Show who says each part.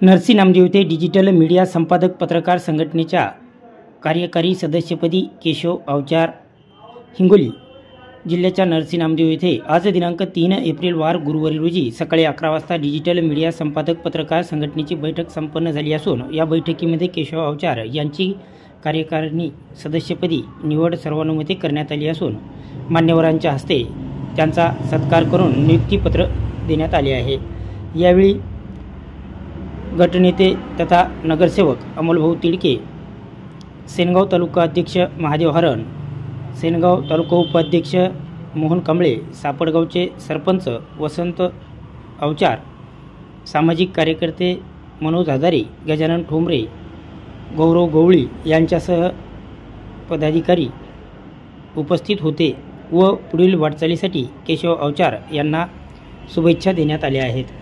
Speaker 1: नरसी नामदेव येथे digital media संपादक पत्रकार संघटनेच्या कार्यकारी सदस्यपदी केशव अवचार। हिंगोली जिल्ह्याच्या नरसी नामदेव येथे आज दिनांक 3 एप्रिल वार गुरुवारी रोजी सकाळी 11 वाजता डिजिटल मीडिया संपादक पत्रकार संघटनेची बैठक संपन्न झाली असून या बैठकीमध्ये केशव अवचार यांची कार्यकारिणी सदस्यपदी निवड सर्वानुमते करण्यात आली असून मान्यवरांच्या हस्ते त्यांचा सत्कार करून नियुक्तीपत्र देण्यात आले आहे। यावेळी गटनेते तथा नगरसेवक अमोलभाऊ तिडके, सेनगाव तालुका अध्यक्ष महादेव हरण, सेनगाव तालुका उपाध्यक्ष मोहन कांबळे, सापडगावचे सरपंच वसंत अवचार, सामाजिक कार्यकर्ते मनोज हजारे, गजानन ठोंबरे, गौरव गवळी यांच्यासह पदाधिकारी उपस्थित होते व पुढील वाटचालीसाठी केशव अवचार यांना शुभेच्छा देण्यात आल्या आहेत।